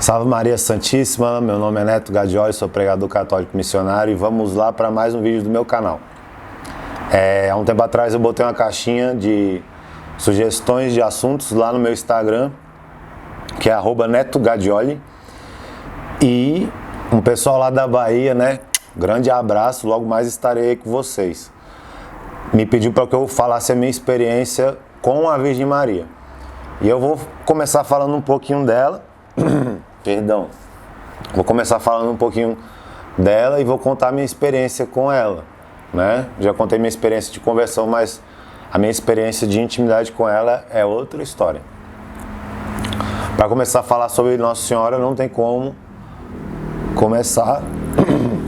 Salve Maria Santíssima, meu nome é Neto Gadioli, sou pregador católico missionário e vamos lá para mais um vídeo do meu canal. Há um tempo atrás eu botei uma caixinha de sugestões de assuntos lá no meu Instagram, que é @NetoGadioli, e um pessoal lá da Bahia, né? Grande abraço, logo mais estarei aí com vocês. Me pediu para que eu falasse a minha experiência com a Virgem Maria. E eu vou começar falando um pouquinho dela. Perdão. Vou começar falando um pouquinho dela e vou contar a minha experiência com ela, né? Já contei minha experiência de conversão, mas a minha experiência de intimidade com ela é outra história. Para começar a falar sobre Nossa Senhora, não tem como começar,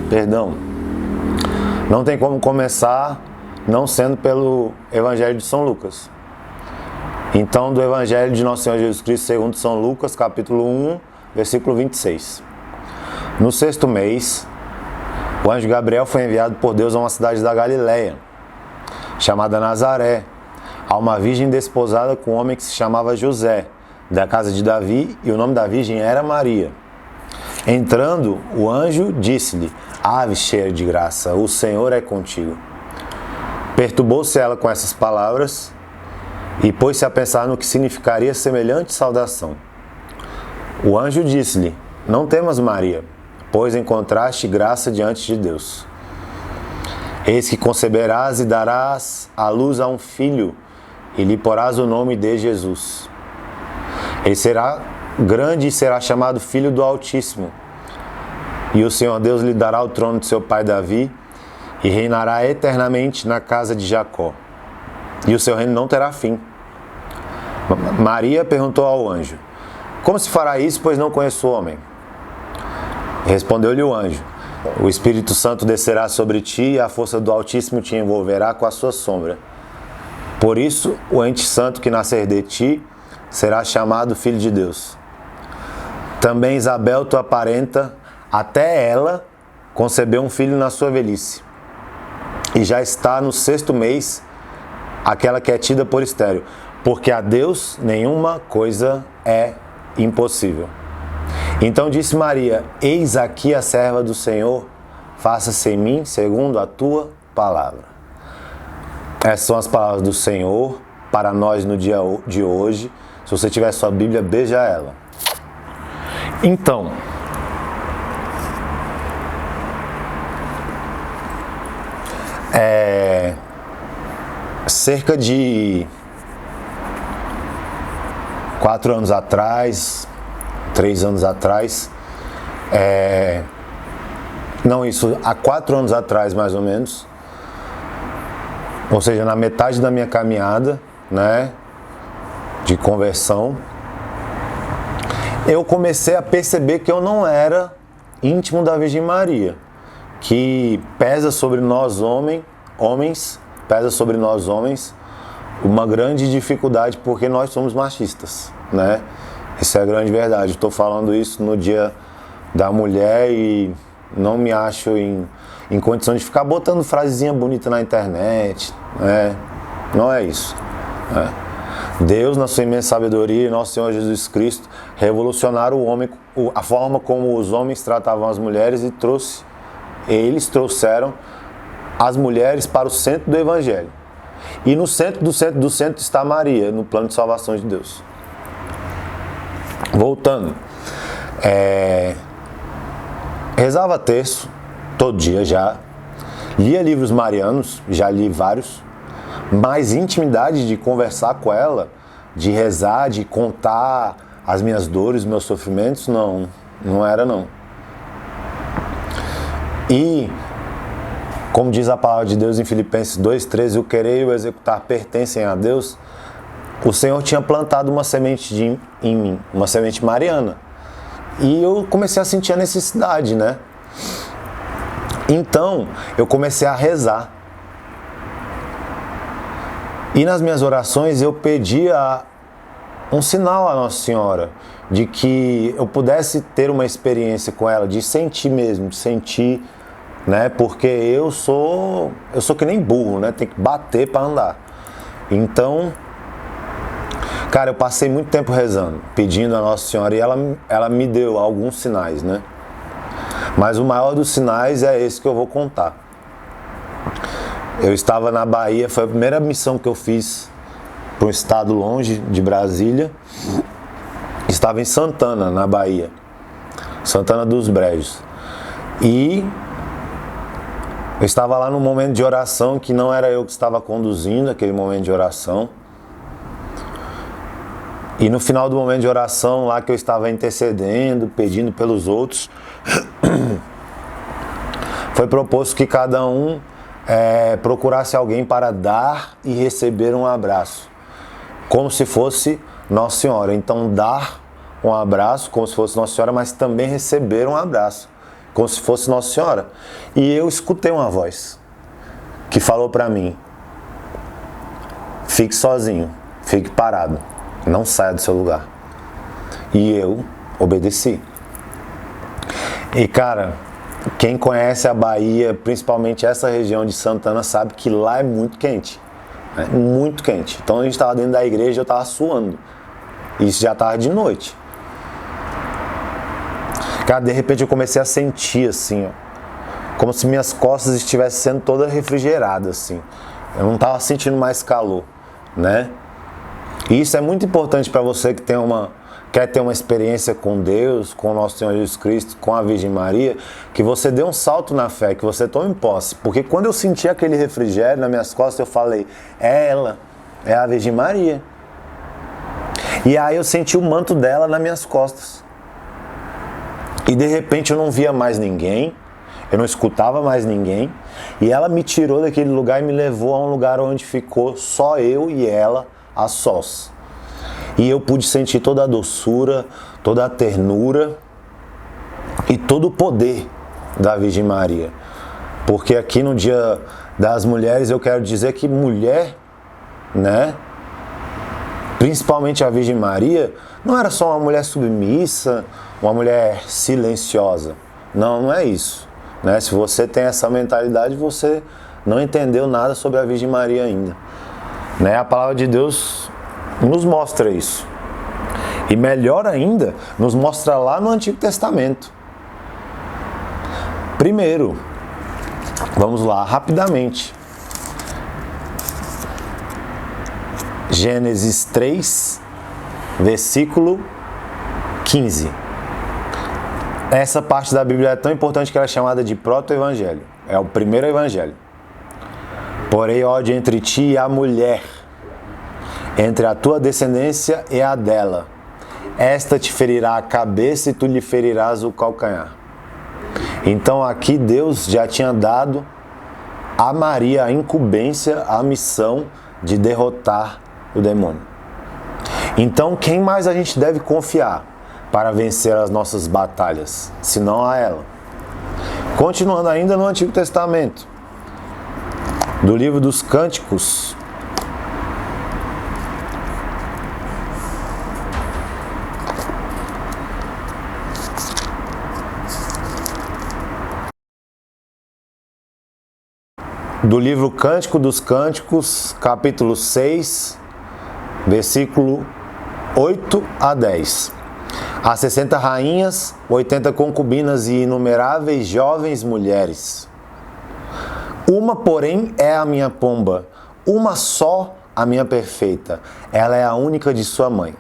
perdão, não tem como começar não sendo pelo Evangelho de São Lucas. Então, do Evangelho de Nosso Senhor Jesus Cristo, segundo São Lucas, capítulo 1, versículo 26. No 6º mês, o anjo Gabriel foi enviado por Deus a uma cidade da Galileia, chamada Nazaré, a uma virgem desposada com um homem que se chamava José, da casa de Davi, e o nome da virgem era Maria. Entrando, o anjo disse-lhe: Ave cheia de graça, o Senhor é contigo. Perturbou-se ela com essas palavras e pôs-se a pensar no que significaria semelhante saudação. O anjo disse-lhe: Não temas, Maria, pois encontraste graça diante de Deus. Eis que conceberás e darás à luz a um filho, e lhe porás o nome de Jesus. Ele será grande e será chamado Filho do Altíssimo. E o Senhor Deus lhe dará o trono de seu pai Davi, e reinará eternamente na casa de Jacó. E o seu reino não terá fim. Maria perguntou ao anjo: Como se fará isso, pois não conheço o homem? Respondeu-lhe o anjo: O Espírito Santo descerá sobre ti, e a força do Altíssimo te envolverá com a sua sombra. Por isso, o ente santo que nascer de ti será chamado Filho de Deus. Também Isabel, tua parenta, até ela concebeu um filho na sua velhice. E já está no 6º mês, aquela que é tida por estéril, porque a Deus nenhuma coisa é impossível. Então disse Maria: Eis aqui a serva do Senhor, faça-se em mim segundo a tua palavra. Essas são as palavras do Senhor para nós no dia de hoje. Se você tiver sua Bíblia, beija ela. Então, cerca de 4 anos atrás, 3 anos atrás, há 4 anos atrás mais ou menos, ou seja, na metade da minha caminhada, né, de conversão, eu comecei a perceber que eu não era íntimo da Virgem Maria, que pesa sobre nós homens, uma grande dificuldade, porque nós somos machistas, né? Isso é a grande verdade. Estou falando isso no Dia da Mulher e não me acho em condição de ficar botando frasezinha bonita na internet, né? Não é isso, né? Deus, na sua imensa sabedoria, e nosso Senhor Jesus Cristo revolucionaram o homem, a forma como os homens tratavam as mulheres, e eles trouxeram as mulheres para o centro do Evangelho. E no centro do centro do centro está Maria, no plano de salvação de Deus. Voltando, rezava terço todo dia já, lia livros marianos, já li vários, mas intimidade de conversar com ela, de rezar, de contar as minhas dores, meus sofrimentos, não era não. E, como diz a palavra de Deus em Filipenses 2,13, o querer e o executar pertencem a Deus. O Senhor tinha plantado uma semente em mim, uma semente mariana. E eu comecei a sentir a necessidade, né? Então, eu comecei a rezar. E nas minhas orações eu pedia um sinal à Nossa Senhora, de que eu pudesse ter uma experiência com ela, de sentir mesmo, de sentir, né? Porque eu sou que nem burro, né? Tem que bater para andar. Então, Cara, eu passei muito tempo rezando, pedindo a Nossa Senhora, e ela me deu alguns sinais, né? Mas o maior dos sinais é esse que eu vou contar. Eu estava na Bahia, foi a primeira missão que eu fiz para um estado longe de Brasília. Estava em Santana, na Bahia, Santana dos Brejos. E eu estava lá num momento de oração que não era eu que estava conduzindo aquele momento de oração. E no final do momento de oração, lá que eu estava intercedendo, pedindo pelos outros, foi proposto que cada um procurasse alguém para dar e receber um abraço, como se fosse Nossa Senhora. Então, dar um abraço, como se fosse Nossa Senhora, mas também receber um abraço, como se fosse Nossa Senhora. E eu escutei uma voz que falou para mim: fique sozinho, fique parado, não saia do seu lugar. E eu obedeci. E cara, quem conhece a Bahia, principalmente essa região de Santana, sabe que lá é muito quente. É muito quente. Então a gente estava dentro da igreja e eu estava suando. Isso já estava de noite. Cara, de repente eu comecei a sentir assim, ó, como se minhas costas estivessem sendo todas refrigeradas, assim. Eu não estava sentindo mais calor, né? E isso é muito importante para você que quer ter uma experiência com Deus, com o nosso Senhor Jesus Cristo, com a Virgem Maria, que você dê um salto na fé, que você tome posse. Porque quando eu senti aquele refrigério nas minhas costas, eu falei: é ela, é a Virgem Maria. E aí eu senti o manto dela nas minhas costas. E de repente eu não via mais ninguém, eu não escutava mais ninguém, e ela me tirou daquele lugar e me levou a um lugar onde ficou só eu e ela a sós. E eu pude sentir toda a doçura, toda a ternura e todo o poder da Virgem Maria. Porque aqui no Dia das Mulheres eu quero dizer que mulher, né, principalmente a Virgem Maria, não era só uma mulher submissa, uma mulher silenciosa. Não, não é isso, né? Se você tem essa mentalidade, você não entendeu nada sobre a Virgem Maria ainda, né? A palavra de Deus nos mostra isso. E melhor ainda, nos mostra lá no Antigo Testamento. Primeiro, vamos lá, rapidamente. Gênesis 3, versículo 15. Essa parte da Bíblia é tão importante que ela é chamada de proto-evangelho. É o primeiro evangelho. Porém, ódio entre ti e a mulher, entre a tua descendência e a dela. Esta te ferirá a cabeça e tu lhe ferirás o calcanhar. Então aqui Deus já tinha dado a Maria a incumbência, a missão de derrotar o demônio. Então quem mais a gente deve confiar para vencer as nossas batalhas, senão a ela? Continuando ainda no Antigo Testamento, do livro dos Cânticos, do livro Cântico dos Cânticos, capítulo 6, versículo 8 a 10. Há 60 rainhas, 80 concubinas e inumeráveis jovens mulheres. Uma, porém, é a minha pomba, uma só a minha perfeita. Ela é a única de sua mãe.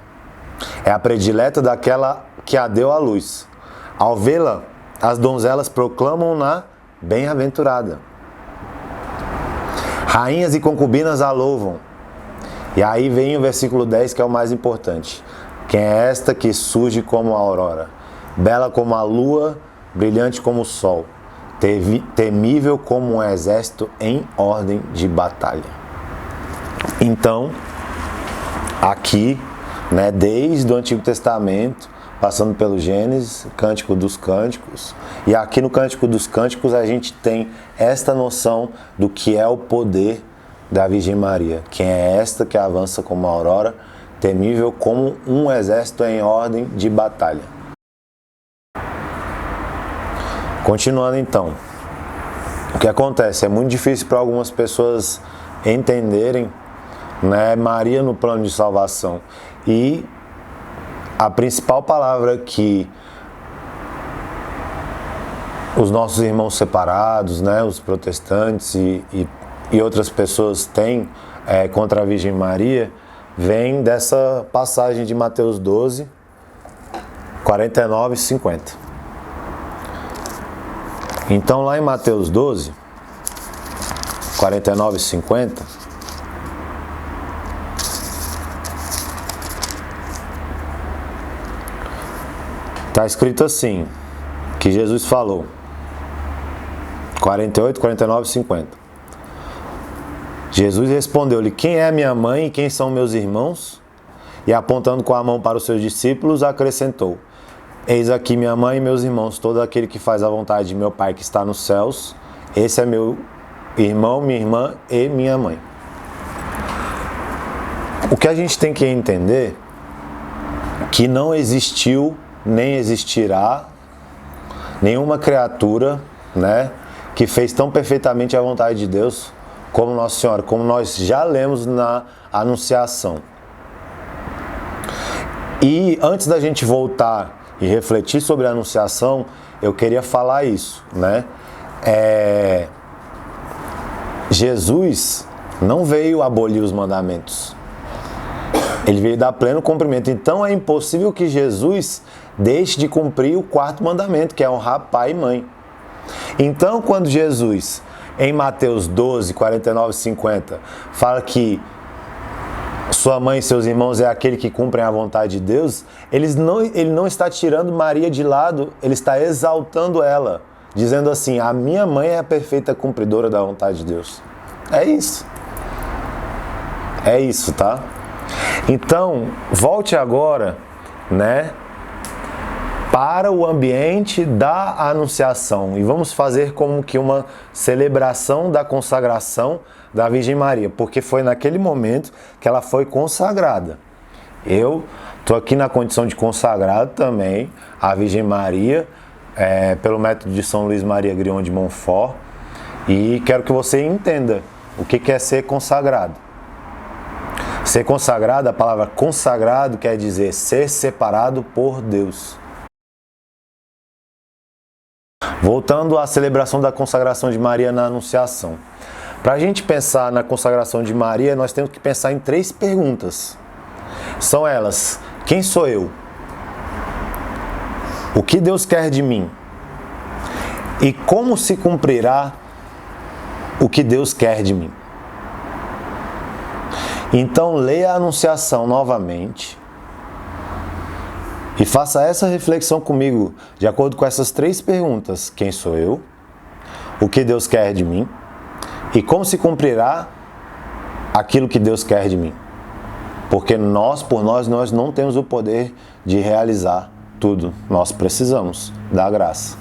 É a predileta daquela que a deu à luz. Ao vê-la, as donzelas proclamam-na bem-aventurada. Rainhas e concubinas a louvam. E aí vem o versículo 10, que é o mais importante. Quem é esta que surge como a aurora, bela como a lua, brilhante como o sol, temível como um exército em ordem de batalha? Então, aqui, né, desde o Antigo Testamento, passando pelo Gênesis, Cântico dos Cânticos, e aqui no Cântico dos Cânticos a gente tem esta noção do que é o poder da Virgem Maria. Quem é esta que avança como a aurora, temível como um exército em ordem de batalha? Continuando então, o que acontece? É muito difícil para algumas pessoas entenderem, né, Maria no plano de salvação. E a principal palavra que os nossos irmãos separados, né, os protestantes e outras pessoas têm contra a Virgem Maria, vem dessa passagem de Mateus 12, 49 e 50. Então, lá em Mateus 12, 49 e 50, está escrito assim, que Jesus falou, 48, 49 e 50. Jesus respondeu-lhe: quem é minha mãe e quem são meus irmãos? E apontando com a mão para os seus discípulos, acrescentou: eis aqui minha mãe e meus irmãos, todo aquele que faz a vontade de meu Pai que está nos céus, esse é meu irmão, minha irmã e minha mãe. O que a gente tem que entender é que não existiu, nem existirá nenhuma criatura, né, que fez tão perfeitamente a vontade de Deus como Nossa Senhora, como nós já lemos na Anunciação. E antes da gente voltar e refletir sobre a Anunciação, eu queria falar isso, né? Jesus não veio abolir os mandamentos. Ele veio dar pleno cumprimento. Então é impossível que Jesus deixe de cumprir o quarto mandamento, que é honrar pai e mãe. Então, quando Jesus, em Mateus 12, 49 e 50, fala que sua mãe e seus irmãos é aquele que cumprem a vontade de Deus, ele não está tirando Maria de lado, ele está exaltando ela, dizendo assim: a minha mãe é a perfeita cumpridora da vontade de Deus. É isso. É isso, tá? Então, volte agora, né, para o ambiente da Anunciação e vamos fazer como que uma celebração da consagração da Virgem Maria, porque foi naquele momento que ela foi consagrada. Eu estou aqui na condição de consagrado também a Virgem Maria, pelo método de São Luís Maria Grion de Montfort, e quero que você entenda o que é ser consagrado. Ser consagrado, a palavra consagrado quer dizer ser separado por Deus. Voltando à celebração da consagração de Maria na Anunciação. Para a gente pensar na consagração de Maria, nós temos que pensar em 3 perguntas. São elas: quem sou eu? O que Deus quer de mim? E como se cumprirá o que Deus quer de mim? Então, leia a Anunciação novamente e faça essa reflexão comigo, de acordo com essas 3 perguntas: quem sou eu? O que Deus quer de mim? E como se cumprirá aquilo que Deus quer de mim? Porque por nós não temos o poder de realizar tudo. Nós precisamos da graça.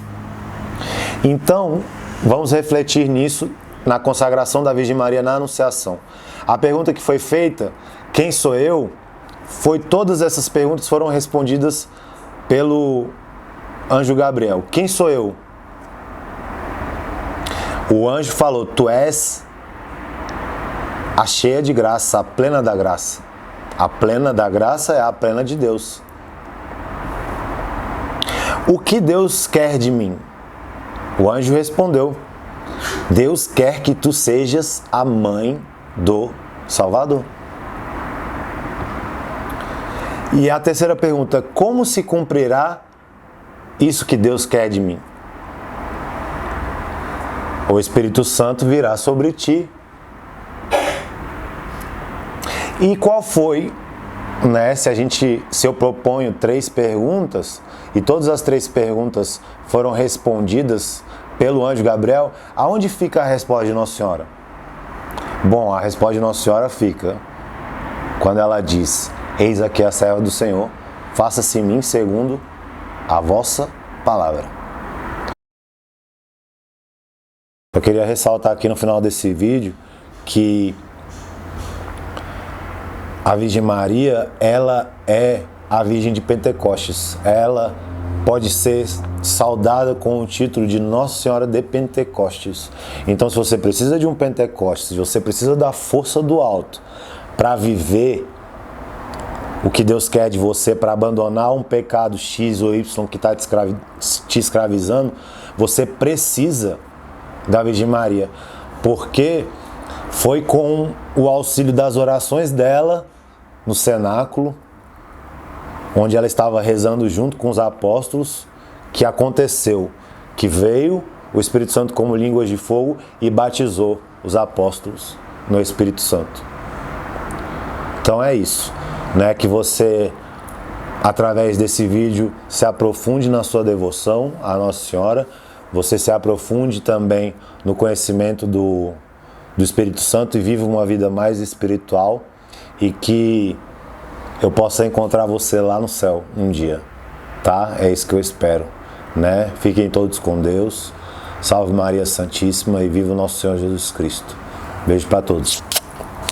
Então, vamos refletir nisso na consagração da Virgem Maria na Anunciação. A pergunta que foi feita, quem sou eu? Todas essas perguntas foram respondidas pelo anjo Gabriel. Quem sou eu? O anjo falou: tu és a cheia de graça, a plena da graça. A plena da graça é a plena de Deus. O que Deus quer de mim? O anjo respondeu: Deus quer que tu sejas a mãe do Salvador. E a terceira pergunta: como se cumprirá isso que Deus quer de mim? O Espírito Santo virá sobre ti. E qual foi, né, se eu proponho 3 perguntas, e todas as 3 perguntas foram respondidas pelo anjo Gabriel, aonde fica a resposta de Nossa Senhora? Bom, a resposta de Nossa Senhora fica quando ela diz: eis aqui a serva do Senhor, faça-se em mim segundo a vossa palavra. Eu queria ressaltar aqui no final desse vídeo que a Virgem Maria, ela é a Virgem de Pentecostes. Ela pode ser saudada com o título de Nossa Senhora de Pentecostes. Então, se você precisa de um Pentecostes, se você precisa da força do alto para viver o que Deus quer de você para abandonar um pecado X ou Y que está te escravizando, você precisa da Virgem Maria, porque foi com o auxílio das orações dela no cenáculo, onde ela estava rezando junto com os apóstolos, que aconteceu, que veio o Espírito Santo como línguas de fogo e batizou os apóstolos no Espírito Santo. Então é isso, né? Que você, através desse vídeo, se aprofunde na sua devoção à Nossa Senhora, você se aprofunde também no conhecimento do Espírito Santo e viva uma vida mais espiritual, e que eu possa encontrar você lá no céu um dia, tá? É isso que eu espero, né? Fiquem todos com Deus, salve Maria Santíssima e viva o nosso Senhor Jesus Cristo. Beijo para todos.